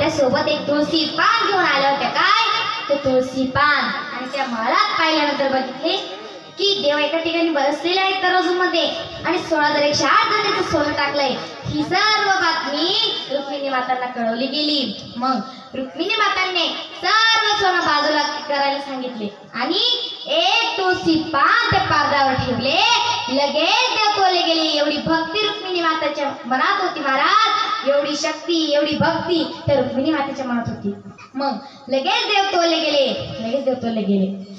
आपल्या सोबत एक तुळशी पान घेऊन आल्या होत्या. काय ते तुळशी पान. आणि त्या महालात पाहिल्यानंतर बघितले की देव एका ठिकाणी बसलेले आहेत तराजूमध्ये आणि 16,108 जणांचं सोनं टाकलंय. ही सर्व बातमी रुक्मिणी मातांना कळवली गेली. मग रुक्मिणी मातांनी सर्व सोनं बाजूला करायला सांगितले आणि एक तुळशी पान त्या पारदावर ठेवले. लगेच देव तोले गेले. एवढी भक्ती रुक्मिणी माताच्या मनात होती महाराज. एवढी शक्ती एवढी भक्ती त्या रुक्मिणी मातेच्या मनात होती. मग लगेच देव तोले गेले. लगेच देव तोले गेले.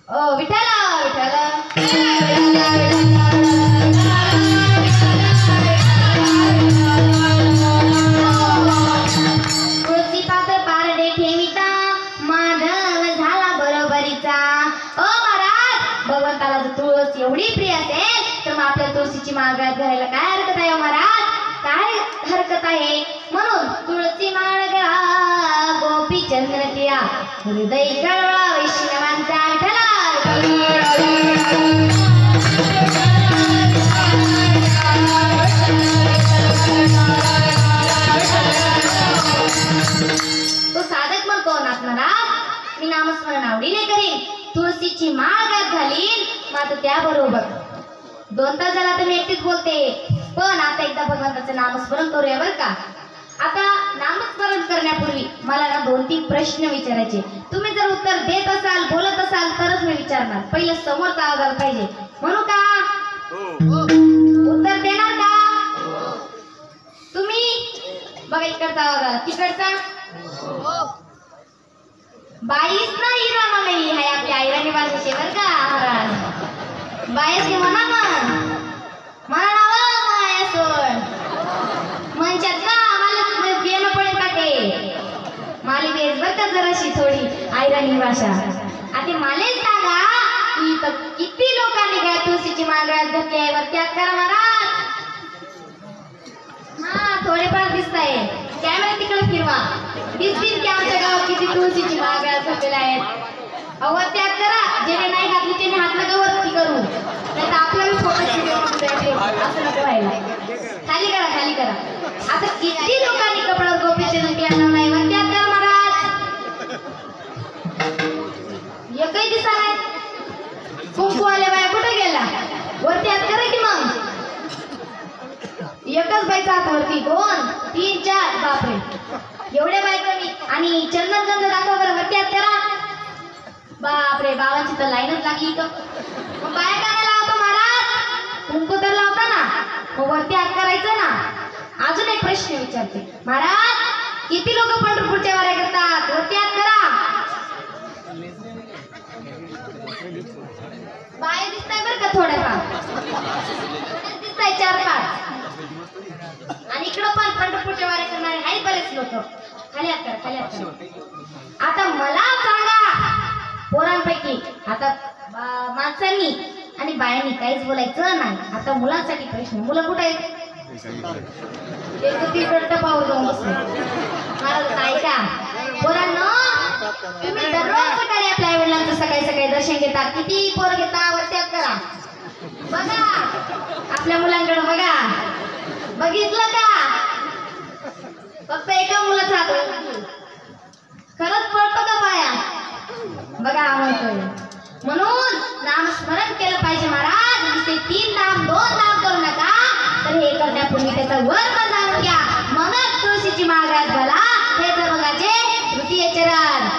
ओ विठाला विठाला तुळशी पात्र पारडे ठेविता माधव झाला बरोबरीचा. ओ महाराज भगवंताला जर तुळस एवढी प्रिय असेल तर मग आपल्या तुळशीची माळ गळ्यात घालायला काय हरकत आहे महाराज. काय हरकत आहे. म्हणून तुळशी माळ गळा गोपी चंद्र टिळा हृदय कळवा वैष्णवांचा विठ्ठला. तो साधक म्हणतो नाथनारा मी नामस्मरण आवडीने करीन. तुळशीची माळ गळ्यात घालीन. मात्र त्याबरोबर 2 तास झाला तर मी एकटीच बोलते. पण आता एकदा भगवंताचं नामस्मरण करूया बरं का. आता नामस्मरण करण्यापूर्वी मला ना 2-3 प्रश्न विचारायचे. तुम्ही जर उत्तर देत असाल बोलत असाल तरच मी विचारणार. पहिलं समोरचा आवाज आला पाहिजे. म्हणू का? उत्तर देणार का तुम्ही? बघा इकडचा आवाज आला. तिकडचा बाईस ना हिरा नाही आहे आपल्या आईराणी भाषेचे बरं का महाराज. बाईस की म्हणा मग मला नाव माया सोड म्हणच्यात ना आम्हाला पियानो पडेल का ते माली बेस बरं का जराशी थोडी आईराणी भाषा. आता मालेच सांगा की किती लोकांनी काय तुळशीची माळ गळ्यात घातली आहे वरती हात करा महाराज. हा थोडेफार दिसत आहे. कॅमेरा तिकडे फिरवा. दिसतील की आमच्या गावात किती तुळशीची माळ गळ्यात घातलेल्या आहेत. वरती हात करा. ज्याने नाही घातली त्याने हात नका वरती करू नाही तर आपला मी फोटो असं नको व्हायला. खाली करा खाली करा. आता किती लोकांनी कपड्यावर गोपीचे आणलं नाही वरती हात करा महाराज. एकही दिसा नाही. कुंकू आल्या बाया कुठे गेला? वरती हात करा की मग. एकच बाईचा हात वरती 2 3 4 बापरे एवढ्या बायका मी. आणि चंदन गंध दाखवा बरं वरती हात करा. बापरे बाबांची तर लाईनच लागली इथं. मग बाया का नाही लावतो महाराज? कुंकू तर लावता ना मग वरती हात करायचं ना. अजून एक प्रश्न विचारते महाराज. किती लोक पंढरपूरच्या वाऱ्या करतात? वरती हात करा. बाया दिसताय बरं का थोड्याफार दिसताय 4-5. आणि इकडं पण पंढरपूरच्या वाऱ्या करणारे आहेत बरेच लोक. खाली हात करा खाली हात करा. आता मला सांगा पोरांपैकी आता माणसांनी आणि बायांनी काहीच बोलायचं नाही. आता मुलांसाठी प्रश्न. मुलं कुठे आहेत? तिकडं पाहू जाऊन बसले मला ऐका पोरांनो. तुम्ही दररोज सकाळी आपल्या आई वडिलांचं सकाळी सकाळी दर्शन घेता. किती पोर घेता? वरती हात करा. बघा आपल्या मुलांकडे बघा. बघितलं का? फक्त एका मुलाचा हात. खरंच पडतो का पाया? बघा म्हणतोय. म्हणून नामस्मरण केलं पाहिजे महाराज. नुसते 3 नाम 2 नाम करू नका. तर हे करण्यापूर्वी त्याचा वर्म जाणून घ्या. मगच तुळशीची माळ गळ्यात घाला. हे तर बघाचे तृतीय चरण.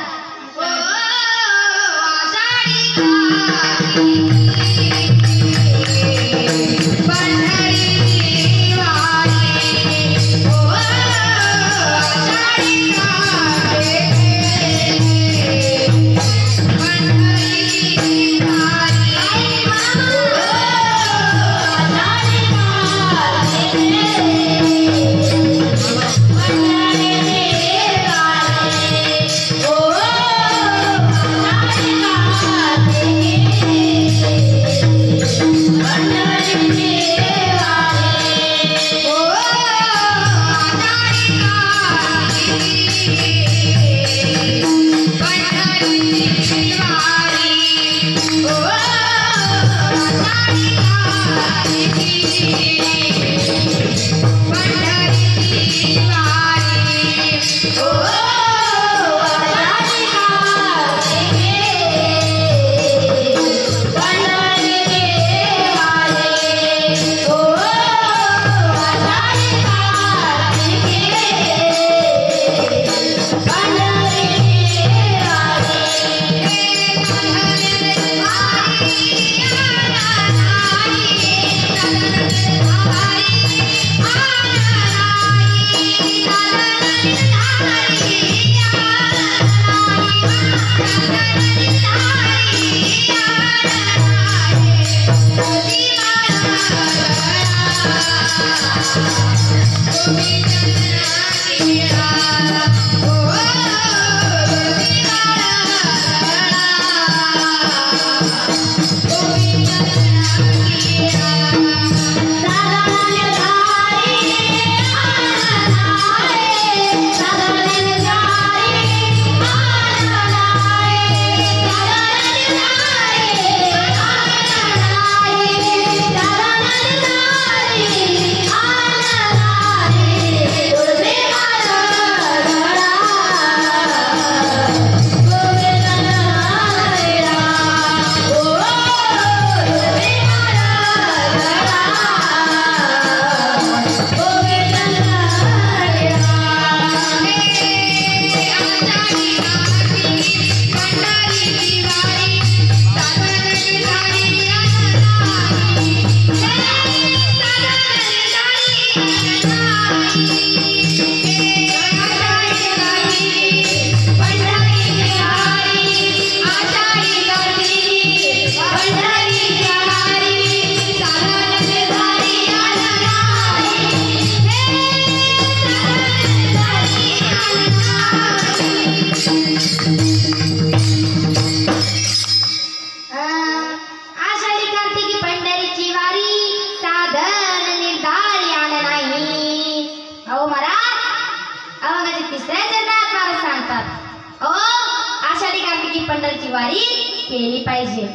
पंढरीची वारी केली पाहिजे.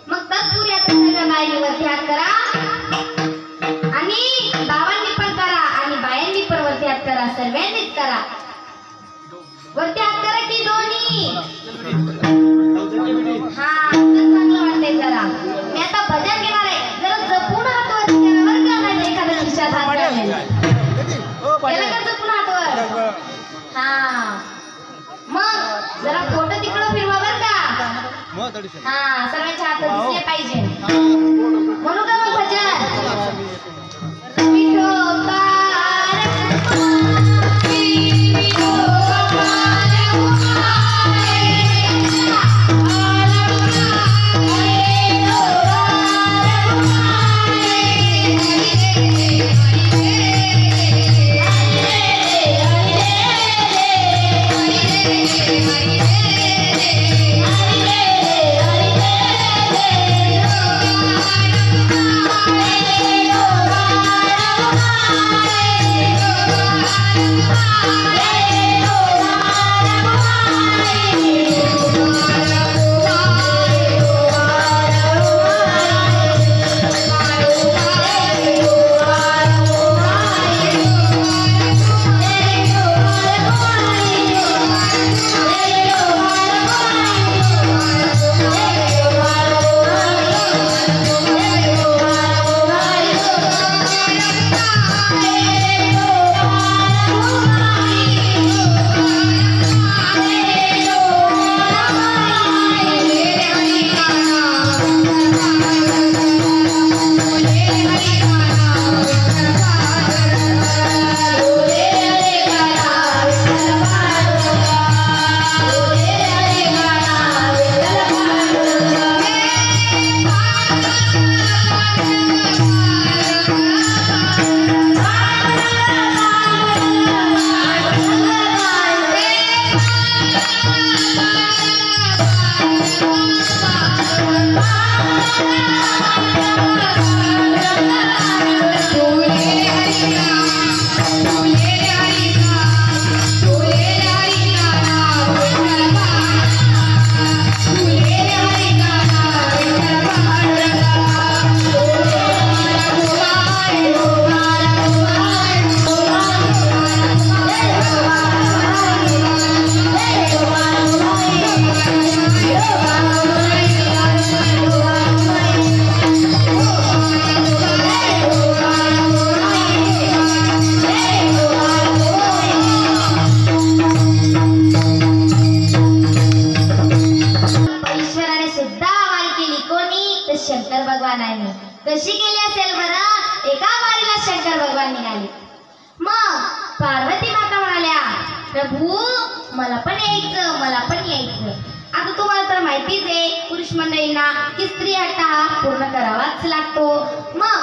मग तत्पूर्वी आता सगळ्या बायांनी वरती हात करा आणि बाबांनी पण करा आणि बायांनी पण वरती हात करा. सर्वांनीच करा. वरती हात करा की दोन्ही. हा चांगलं वाटतंय. जरा मी आता भजन घेणार आहे. जरा जपून हात वरती करा बरं का. नाही एखाद्या खिशात हात घालेल. केलं का जपून हात वर. हा मग जरा फोटो तिकडं फिरवा बरं का. हा सर्वांचे हात दिसले पाहिजे. म्हणू का मग भजन. शंकर भगवानाने कशी केली असेल बरं. एका वारीला शंकर भगवान निघाले. मग पार्वती माता म्हणाल्या प्रभू मला पण यायचं मला पण यायचं. आता तुम्हाला तर माहितीच आहे पुरुष मंडळींना की स्त्री हट्ट हा पूर्ण करावाच लागतो. मग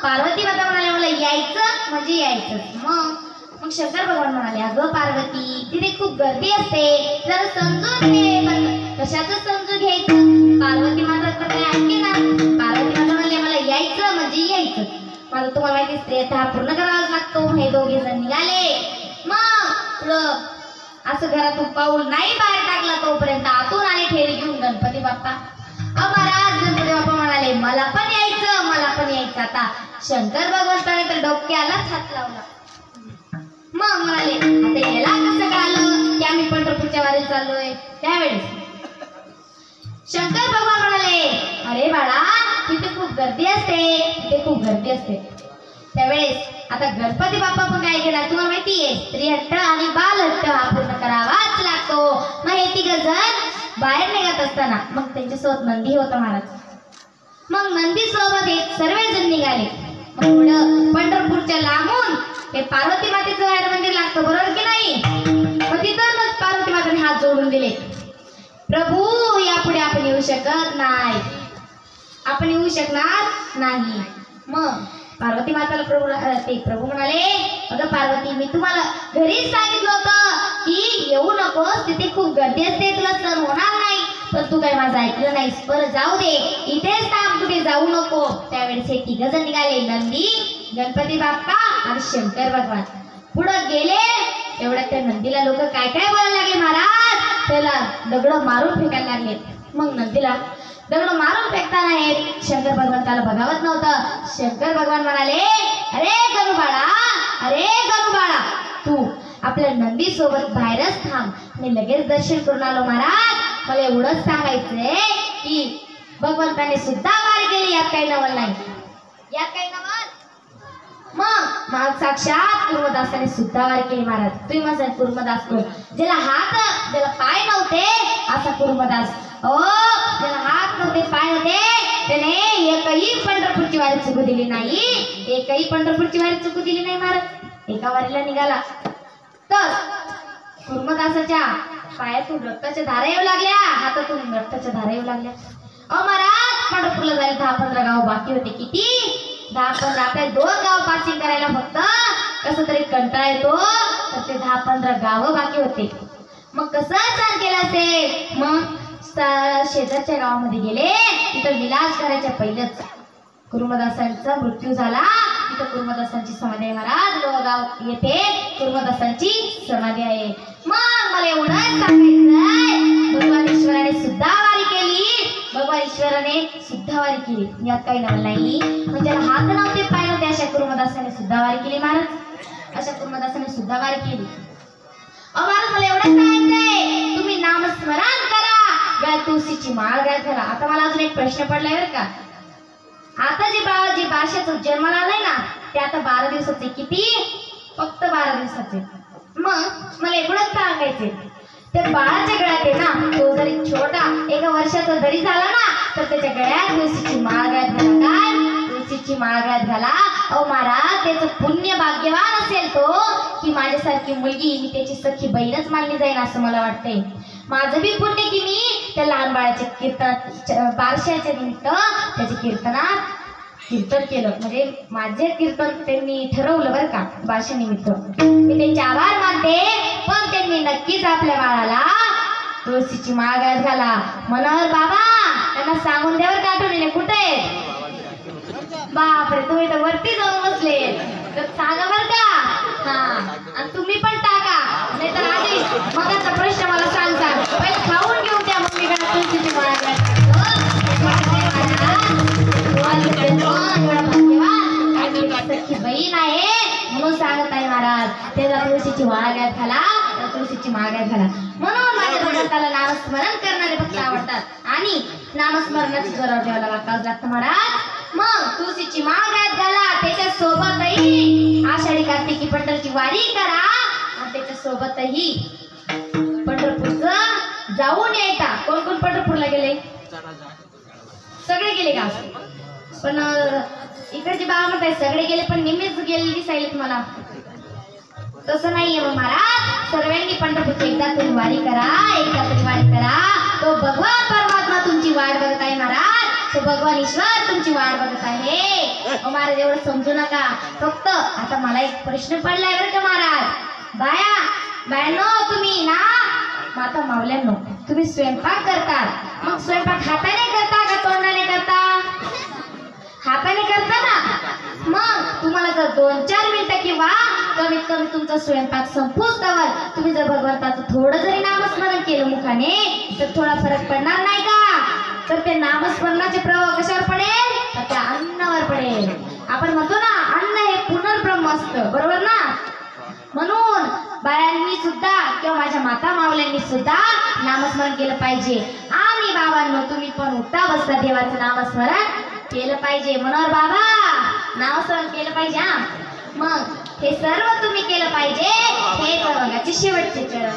पार्वती माता म्हणाल्या मला यायचं म्हणजे यायचं. मग शंकर भगवान म्हणाले अगं पार्वती तिथे खूप गर्दी असते जरा समजून घे. कशाचं समजून घ्यायचं. पार्वती माता तर काय ऐके ना. पार्वती माता म्हणाले मला यायचं म्हणजे यायचं. मला तुम्हाला माहिती स्त्री हट्ट हा पूर्ण करावाच लागतो. हे दोघे जण निघाले. मग असं घरातून पाऊल नाही बाहेर टाकला तोपर्यंत आतून आले ठेली घेऊन गणपती बाप्पा. महाराज गणपती बाप्पा म्हणाले मला पण यायचं मला पण यायचं. आता शंकर भगवंताने तर डोक्यालाच हात लावला. मग म्हणाले आता याला कसं कळलं की आम्ही पंढरपूरच्या वारीला चाललोय. त्यावेळेस शंकर भगवान म्हणाले अरे बाळा तिथे खूप गर्दी असते तिथे खूप गर्दी असते. त्यावेळेस आता गणपती बाप्पा पण काय केला तुम्हाला माहितीये स्त्री हट्ट आणि बाल हट्ट हा पूर्ण करावाच लागतो. मग हे तिघ जण बाहेर निघत असताना मग त्यांच्यासोबत नंदी होता महाराज. मग नंदी सोबत हे सर्वजण निघाले. मग पुढं पंढरपूरच्या लांबून ते पार्वती मातेचं बाहेर मंदिर लागतं बरोबर की नाही. मग तिथूनच पार्वती मातेने हात जोडून दिले प्रभू यापुढे आपण येऊ शकत नाही आपण येऊ शकणार नाही. मग पार्वती माताला प्रभू म्हणाले अगं पार्वती मी तुम्हाला घरीच सांगितलं होतं की येऊ नकोस तिथे खूप गर्दी असते तुला सण होणार नाही. पण तू काय माझं ऐकलं नाहीस. बरं जाऊ दे इथेच थांब कुठे जाऊ नको. त्यावेळेस हे तिघ जण निघाले नंदी गणपती बाप्पा आणि शंकर भगवान. पुढे गेले एवढ्यात त्या नंदीला लोक काय काय बोलायला लागले महाराज त्याला दगड मारून फेकायला लागले. मग नंदीला दगड मारून फेकताना हे शंकर भगवंताला बघावत नव्हतं. शंकर भगवान म्हणाले, अरे गणू बाळा, अरे गणू बाळा, तू आपल्या नंदी सोबत बाहेरच थांब, मी लगेच दर्शन करून आलो महाराज. मला एवढंच सांगायचंय की भगवंताने सुद्धा वारी केली, यात काही नवल नाही, यात काही नवल. मग साक्षात कुर्मदासाने सुद्धा वारी केली महाराज. तुम्ही म्हणता कुर्मदास कोण? ज्याला हात, ज्याला पाय नव्हते असा कुर्मदास. ओ, ज्याला हात नव्हते, पाय नव्हते, त्याने एकही पंढरपूरची वारी चुकू दिली नाही, एकही पंढरपूरची वारी चुकू दिली नाही महाराज. एका वारीला निघाला तर कुर्मदासाच्या पायातून रक्ताच्या धारा येऊ लागल्या, हातातून रक्ताच्या धारा येऊ लागल्या. महाराज पंढरपूरला जायला 10-15 गाव बाकी होते. किती? 10-15. आपल्या 2 गाव पासिंग करायला फक्त कसं तरी कंटाळा येतो, तर ते 10-15 गावं बाकी होते. मग कसं सहन केलं असेल? मग शेजारच्या गावामध्ये गेले. तिथं विलास करायच्या पहिलेच कुर्मदासांचा मृत्यू झाला. तिथं कुर्मदासांची समाधी आहे महाराज. लोहगाव येथे कुर्मदासांची समाधी आहे. मग मला एवढंच सांगायचंय, भगवान ईश्वराने सुद्धा वारी केली, भगवान ईश्वराने सुद्धा वारी केली, यात काही नवल नाही. म्हणजे हात नव्हते, पाय नव्हते अशा कुर्मदासाने सुद्धा वारी केली महाराज. अशा कुर्मदासाने सुद्धा वारी केली. महाराज मला एवढंच सांगायचंय, तुम्ही नामस्मरण करा, या तुळशीची माळ घाला. आता मला अजून एक प्रश्न पडलाय बरं का. आता जे बाळ जे बाळशाचं जन्माला आलंय ना, ते आता 12 दिवसाचे. किती? फक्त 12 दिवसाचे. मग मला एवढंच सांगायचे, त्या बाळाच्या गळ्यात आहे ना, तो जरी छोटा 1 वर्षाचा जरी झाला ना, तर त्याच्या गळ्यात तुळशीची माळ घाला. काय? तुळशीची माळ घाला. अहो महाराज, त्याचं पुण्य भाग्यवान असेल तो, की माझ्यासारखी मुलगी मी त्याची सखी बहीणच मानली जाईल असं मला वाटतंय. माझं बी पुण्य की मी त्या लहान बाळाच्या कीर्तन, बारशाच्या निमित्त त्याचे कीर्तन केलं. म्हणजे माझे कीर्तन त्यांनी ठरवलं बरं का, बारशा निमित्त. मी त्यांचे आभार मानते. पण त्यांनी नक्कीच आपल्या बाळाला तुळशीची माळ घाला. मनोहर बाबा त्यांना सांगून द्यावर काढून कुठे? बापरे, तुम्ही तर वरती जाऊन बसले, तर सांगा बरं का. हा, आणि तुम्ही पण टाका, नाही तर आधी मगाचा प्रश्न मला सांगता. पहिले खाऊन घेऊन द्या मम्मीकडे तुळशीची माळ सखी बहीण आहे म्हणून सांगत आहे महाराज. त्याला तुळशीची माळ घाला, तुळशीची माळ घाला. म्हणून माझ्या भगवंताला नामस्मरण करणारे भक्त आवडतात, आणि नामस्मरणाची जोरावर ठेवायला लागतं महाराज. मग तुळशीची माळ घाला, त्याच्या सोबतही आषाढी कार्तिकी पंढरची वारी करा, आणि त्याच्या सोबतही पंढरपूरचं जाऊन यायचा. कोण कोण पंढरपूरला गेले? सगळे गेले का? पण इकडचे बाबा म्हणताय सगळे गेले, पण निम्मेच गेले दिसायले तुम्हाला. तसं नाहीये महाराज. सर्वांनी पंढरपूरची एकदा तरी वारी करा, एकदा तरी वारी करा. तो भगवान परमात्मा तुमची वाट बघत आहे महाराज. तो भगवान ईश्वर तुमची वाट बघत आहे. महाराज एवढं समजू नका. फक्त आता मला एक प्रश्न पडलाय बरं का महाराज. बायांनो, तुम्ही ना माता मावल्यांनो, तुम्ही स्वयंपाक करतात. मग स्वयंपाक हाताने करता का तोंडाने करता? हाताने करता ना. मग तुम्हाला जर 2-4 मिनिटं किंवा कमीत कमी तुमचा स्वयंपाक संपूस्तवर तुम्ही जर भगवंताचं थोडं जरी नामस्मरण केलं मुखाने, तर थोडा फरक पडणार नाही का? तर ते नामस्मरणाचे प्रभाव कशावर पडेल? तर त्या अन्नावर पडेल. आपण म्हणतो ना, अन्न हे पुनर्ब्रह्म असतं, बरोबर ना. म्हणून बायांनी सुद्धा किंवा माझ्या माता मावल्यांनी सुद्धा नामस्मरण केलं पाहिजे. आणि बाबांनो, तुम्ही पण उठता बसता देवाचं नामस्मरण केलं पाहिजे. मनोहर बाबा, नामस्मरण केलं पाहिजे. हा, मग हे सर्व तुम्ही केलं पाहिजे. हे बघाचे शेवटचे चरण.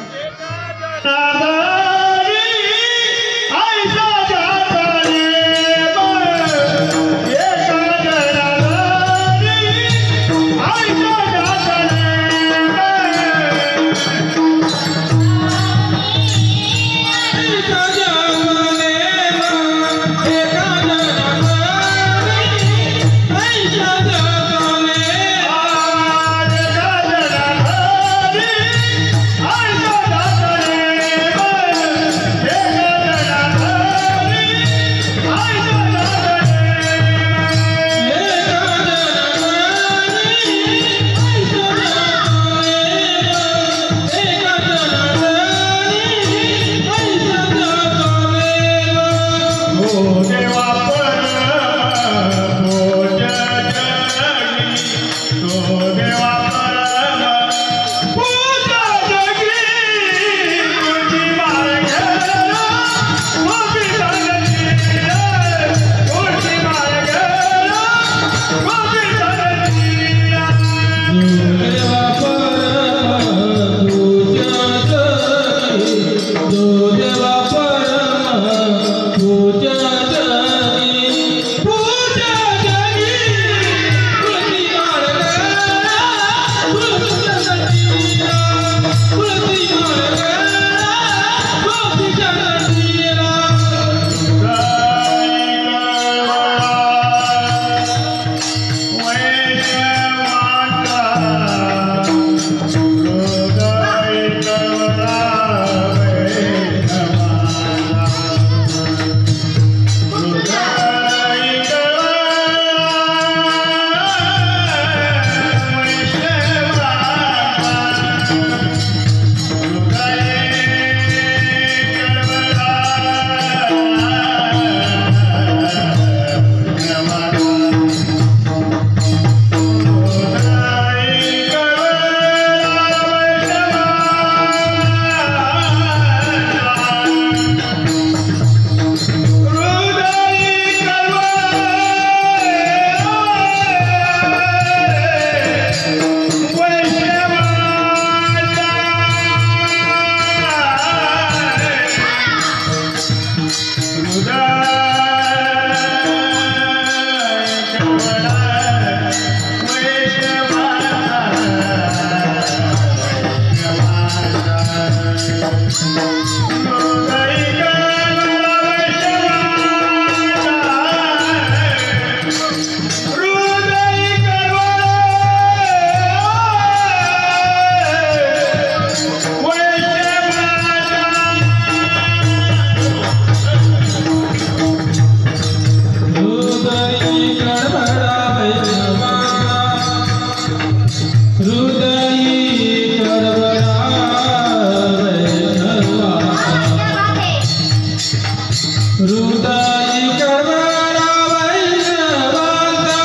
हृदय कडवडा वैष्णवांचा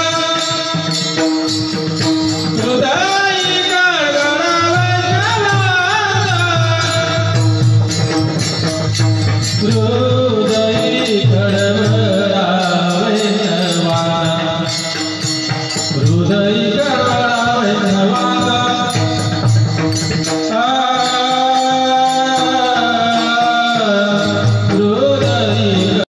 हृदय कडवडा वैष्णवांचा हृदय कडवडा